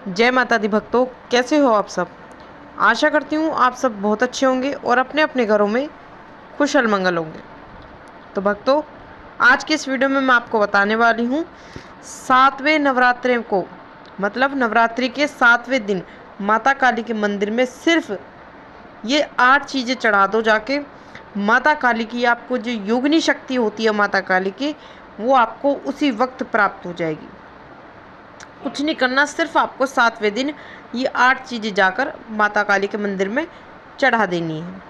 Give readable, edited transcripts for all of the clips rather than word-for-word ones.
जय माता दी भक्तों, कैसे हो आप सब। आशा करती हूँ आप सब बहुत अच्छे होंगे और अपने अपने घरों में कुशल मंगल होंगे। तो भक्तों, आज के इस वीडियो में मैं आपको बताने वाली हूँ 7वें नवरात्रे को, मतलब नवरात्रि के 7वें दिन माता काली के मंदिर में सिर्फ ये 8 चीज़ें चढ़ा दो जाके। माता काली की आपको जो योगिनी शक्ति होती है माता काली की, वो आपको उसी वक्त प्राप्त हो जाएगी। कुछ नहीं करना, सिर्फ आपको 7वें दिन ये 8 चीज़ें जाकर माता काली के मंदिर में चढ़ा देनी है,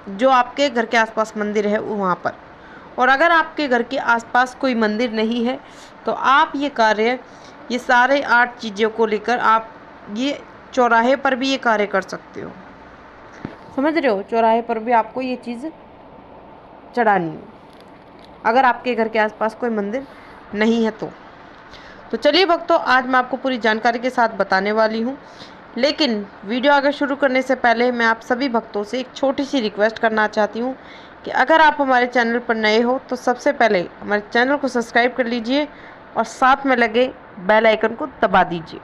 जो आपके घर के आसपास मंदिर है वहाँ पर। और अगर आपके घर के आसपास कोई मंदिर नहीं है तो आप ये सारे 8 चीज़ों को लेकर आप ये चौराहे पर भी ये कार्य कर सकते हो। समझ रहे हो, चौराहे पर भी आपको ये चीज़ चढ़ानी है अगर आपके घर के आसपास कोई मंदिर नहीं है तो चलिए भक्तों, आज मैं आपको पूरी जानकारी के साथ बताने वाली हूँ। लेकिन वीडियो आगे शुरू करने से पहले मैं आप सभी भक्तों से एक छोटी सी रिक्वेस्ट करना चाहती हूँ कि अगर आप हमारे चैनल पर नए हो तो सबसे पहले हमारे चैनल को सब्सक्राइब कर लीजिए और साथ में लगे बेल आइकन को दबा दीजिए,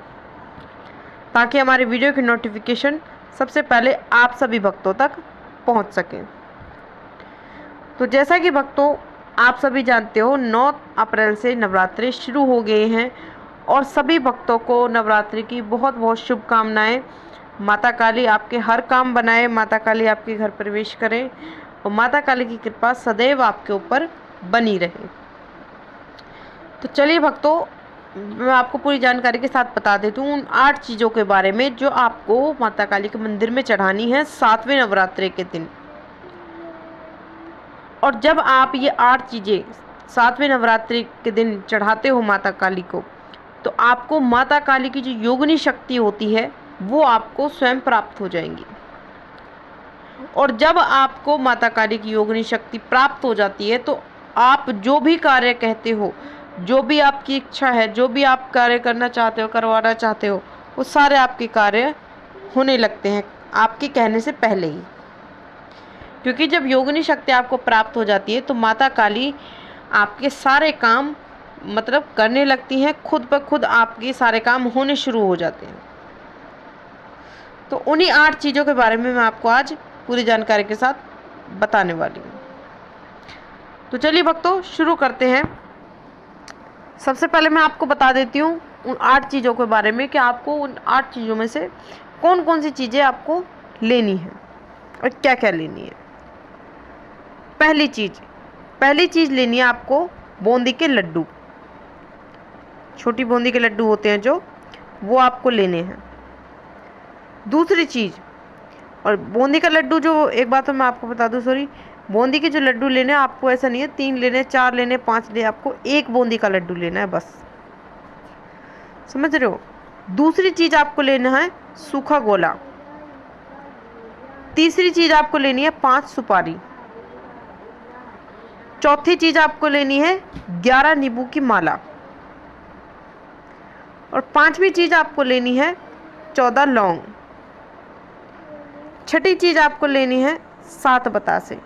ताकि हमारे वीडियो की नोटिफिकेशन सबसे पहले आप सभी भक्तों तक पहुँच सके। तो जैसा कि भक्तों आप सभी जानते हो, 9 अप्रैल से नवरात्रि शुरू हो गए हैं और सभी भक्तों को नवरात्रि की बहुत बहुत शुभकामनाएं। माता काली आपके हर काम बनाए, माता काली आपके घर प्रवेश करें और माता काली की कृपा सदैव आपके ऊपर बनी रहे। तो चलिए भक्तों, मैं आपको पूरी जानकारी के साथ बता देती हूँ उन 8 चीज़ों के बारे में जो आपको माता काली के मंदिर में चढ़ानी है 7वें नवरात्रि के दिन। और जब आप ये 8 चीज़ें 7वें नवरात्रि के दिन चढ़ाते हो माता काली को, तो आपको माता काली की जो योगिनी शक्ति होती है वो आपको स्वयं प्राप्त हो जाएंगी। और जब आपको माता काली की योगिनी शक्ति प्राप्त हो जाती है तो आप जो भी कार्य कहते हो, जो भी आपकी इच्छा है, जो भी आप कार्य करना चाहते हो, करवाना चाहते हो, वो सारे आपके कार्य होने लगते हैं आपके कहने से पहले ही। क्योंकि जब योगिनी शक्ति आपको प्राप्त हो जाती है तो माता काली आपके सारे काम मतलब करने लगती हैं, खुद ब खुद आपके सारे काम होने शुरू हो जाते हैं। तो उन्हीं 8 चीज़ों के बारे में मैं आपको आज पूरी जानकारी के साथ बताने वाली हूँ। तो चलिए भक्तों, शुरू करते हैं। सबसे पहले मैं आपको बता देती हूँ उन 8 चीज़ों के बारे में कि आपको उन 8 चीज़ों में से कौन कौन सी चीज़ें आपको लेनी है और क्या क्या लेनी है। पहली चीज़ लेनी है आपको बूंदी के लड्डू। छोटी बूंदी के लड्डू होते हैं जो, वो आपको लेने हैं। दूसरी चीज़, और बूंदी का लड्डू जो, एक बात तो मैं आपको बता दूं, सॉरी, बूंदी के जो लड्डू लेने हैं आपको ऐसा नहीं है 3 लेने, 4 लेने, 5 लेने, आपको एक बूंदी का लड्डू लेना है बस। समझ रहे हो। दूसरी चीज़ आपको लेना है सूखा गोला। तीसरी चीज़ आपको लेनी है 5 सुपारी। चौथी चीज़ आपको लेनी है 11 नींबू की माला। और 5वीं चीज़ आपको लेनी है 14 लौंग। छठी चीज़ आपको लेनी है 7 बतासे।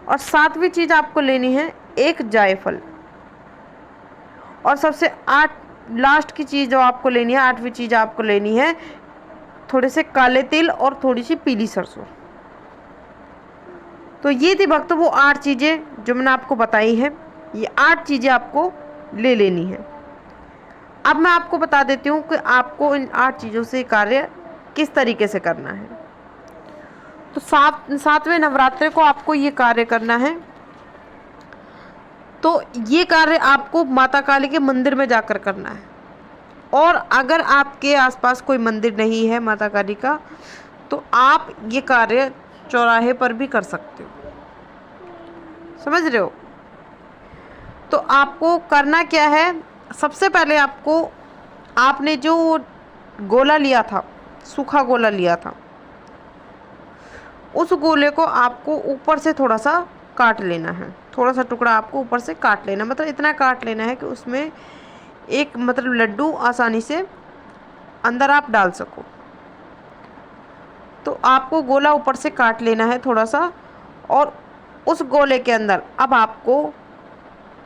और 7वीं चीज़ आपको लेनी है 1 जायफल। और सबसे लास्ट की चीज़ जो आपको लेनी है, 8वीं चीज़ आपको लेनी है थोड़े से काले तिल और थोड़ी सी पीली सरसों। तो ये थी भक्तों वो 8 चीज़ें जो मैंने आपको बताई हैं। ये 8 चीज़ें आपको ले लेनी है। अब मैं आपको बता देती हूँ कि आपको इन 8 चीज़ों से कार्य किस तरीके से करना है। तो 7वें नवरात्रि को आपको ये कार्य करना है। तो ये कार्य आपको माता काली के मंदिर में जाकर करना है। और अगर आपके आसपास कोई मंदिर नहीं है माता काली का, तो आप ये कार्य चौराहे पर भी कर सकते हो। समझ रहे हो। तो आपको करना क्या है, सबसे पहले आपने जो गोला लिया था, सूखा गोला लिया था, उस गोले को आपको ऊपर से थोड़ा सा काट लेना है। थोड़ा सा टुकड़ा आपको ऊपर से काट लेना, मतलब इतना काट लेना है कि उसमें एक मतलब लड्डू आसानी से अंदर आप डाल सको। तो आपको गोला ऊपर से काट लेना है थोड़ा सा, और उस गोले के अंदर अब आपको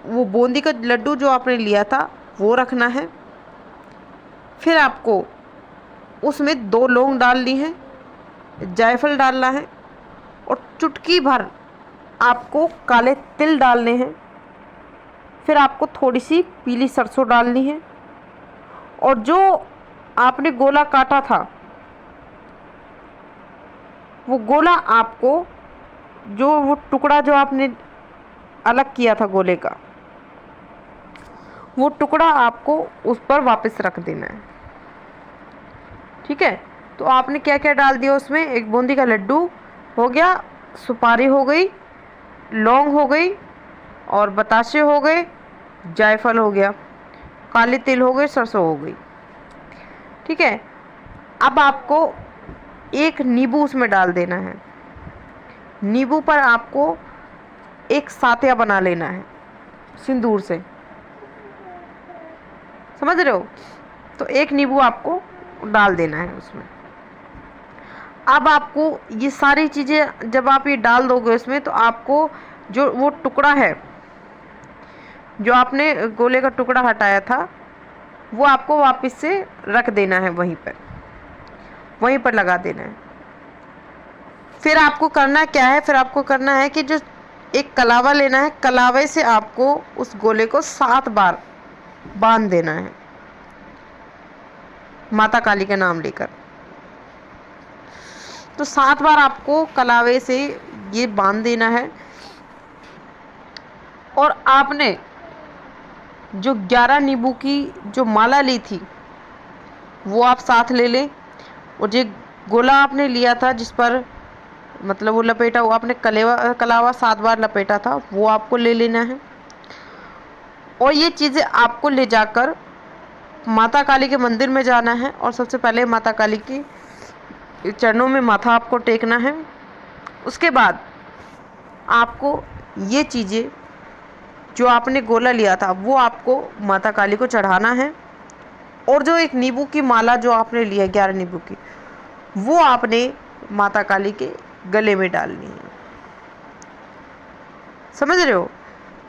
वो बूंदी का लड्डू जो आपने लिया था वो रखना है। फिर आपको उसमें 2 लौंग डालनी है, जायफल डालना है और चुटकी भर आपको काले तिल डालने हैं। फिर आपको थोड़ी सी पीली सरसों डालनी है और जो आपने गोला काटा था वो गोला आपको, वो टुकड़ा जो आपने अलग किया था गोले का, वो टुकड़ा आपको उस पर वापस रख देना है। ठीक है, तो आपने क्या क्या डाल दिया उसमें, एक बूंदी का लड्डू हो गया, सुपारी हो गई, लौंग हो गई और बताशे हो गए, जायफल हो गया, काले तिल हो गए, सरसों हो गई। ठीक है, अब आपको एक नींबू उसमें डाल देना है। नींबू पर आपको एक सातिया बना लेना है सिंदूर से, समझ रहे हो। तो एक नींबू आपको डाल देना है उसमें। अब आपको ये सारी चीज़ें जब आप ये डाल दोगे उसमें, तो आपको जो वो टुकड़ा है, जो आपने गोले का टुकड़ा हटाया था, वो आपको वापस से रख देना है वहीं पर लगा देना है। फिर आपको करना क्या है, फिर आपको करना है कि जो एक कलावा लेना है, कलावे से आपको उस गोले को 7 बार बांध देना है माता काली का नाम लेकर। तो 7 बार आपको कलावे से ये बांध देना है और आपने जो 11 नींबू की जो माला ली थी वो आप साथ ले लें। और जो गोला आपने लिया था जिस पर मतलब वो लपेटा, वो आपने कलावा 7 बार लपेटा था, वो आपको ले लेना है। और ये चीज़ें आपको ले जाकर माता काली के मंदिर में जाना है और सबसे पहले माता काली की चरणों में माथा आपको टेकना है। उसके बाद आपको ये चीज़ें जो आपने गोला लिया था वो आपको माता काली को चढ़ाना है। और जो एक नींबू की माला जो आपने लिया 11 नींबू की, वो आपने माता काली के गले में डालनी है, समझ रहे हो।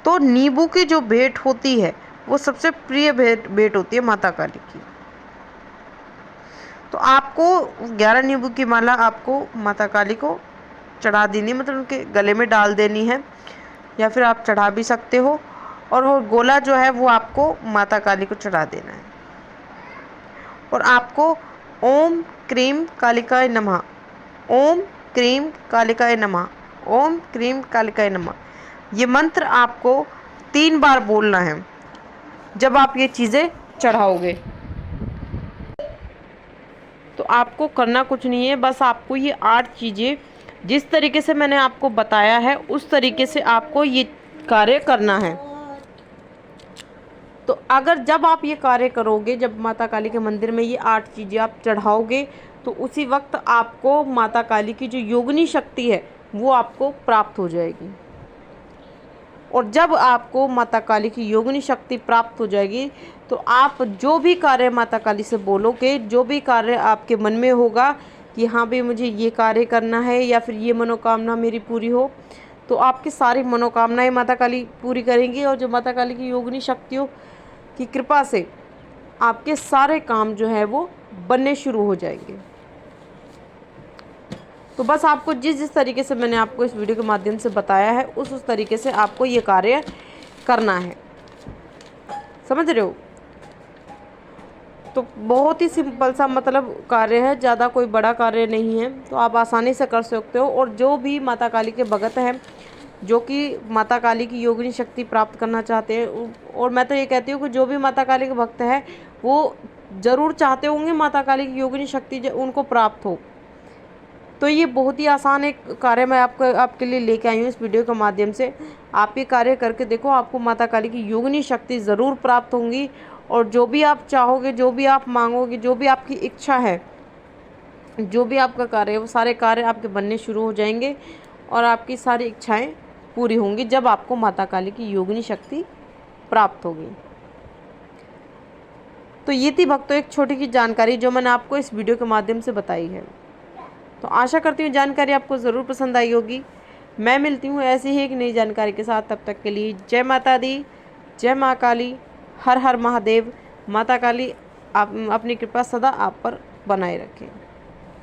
तो नींबू की जो भेंट होती है वो सबसे प्रिय भेंट होती है माता काली की। तो आपको 11 नींबू की माला आपको माता काली को चढ़ा देनी, मतलब उनके गले में डाल देनी है, या फिर आप चढ़ा भी सकते हो। और वो गोला जो है वो आपको माता काली को चढ़ा देना है। और आपको ओम क्रीम कालिकाय नमः, ओम क्रीम कालिकाय नमः, ओम क्रीम कालिकाय नमः, ये मंत्र आपको 3 बार बोलना है जब आप ये चीज़ें चढ़ाओगे। तो आपको करना कुछ नहीं है, बस आपको ये 8 चीज़ें जिस तरीके से मैंने आपको बताया है उस तरीके से आपको ये कार्य करना है। तो अगर जब आप ये कार्य करोगे, जब माता काली के मंदिर में ये 8 चीज़ें आप चढ़ाओगे, तो उसी वक्त आपको माता काली की जो योगिनी शक्ति है वो आपको प्राप्त हो जाएगी। और जब आपको माता काली की योगिनी शक्ति प्राप्त हो जाएगी तो आप जो भी कार्य माता काली से बोलोगे, जो भी कार्य आपके मन में होगा कि हाँ भाई मुझे ये कार्य करना है या फिर ये मनोकामना मेरी पूरी हो, तो आपकी सारी मनोकामनाएं माता काली पूरी करेंगी। और जो माता काली की योगिनी शक्तियों की कृपा से आपके सारे काम जो है वो बनने शुरू हो जाएंगे। तो बस आपको जिस तरीके से मैंने आपको इस वीडियो के माध्यम से बताया है उस तरीके से आपको ये कार्य करना है, समझ रहे हो। तो बहुत ही सिंपल सा मतलब कार्य है, ज़्यादा कोई बड़ा कार्य नहीं है, तो आप आसानी से कर सकते हो। और जो भी माता काली के भगत हैं जो कि माता काली की योगिनी शक्ति प्राप्त करना चाहते हैं, और मैं तो ये कहती हूँ कि जो भी माता काली के भक्त हैं वो ज़रूर चाहते होंगे माता काली की योगिनी शक्ति उनको प्राप्त हो। तो ये बहुत ही आसान एक कार्य मैं आपके लिए लेके आई हूँ इस वीडियो के माध्यम से। आप ये कार्य करके देखो, आपको माता काली की योगिनी शक्ति ज़रूर प्राप्त होंगी। और जो भी आप चाहोगे, जो भी आप मांगोगे, जो भी आपकी इच्छा है, जो भी आपका कार्य है, वो सारे कार्य आपके बनने शुरू हो जाएंगे और आपकी सारी इच्छाएं पूरी होंगी जब आपको माता काली की योगिनी शक्ति प्राप्त होगी। तो ये थी भक्तों एक छोटी सी जानकारी जो मैंने आपको इस वीडियो के माध्यम से बताई है। तो आशा करती हूँ जानकारी आपको ज़रूर पसंद आई होगी। मैं मिलती हूँ ऐसी ही एक नई जानकारी के साथ, तब तक के लिए जय माता दी, जय माँ काली, हर हर महादेव। माता काली आप अपनी कृपा सदा आप पर बनाए रखें।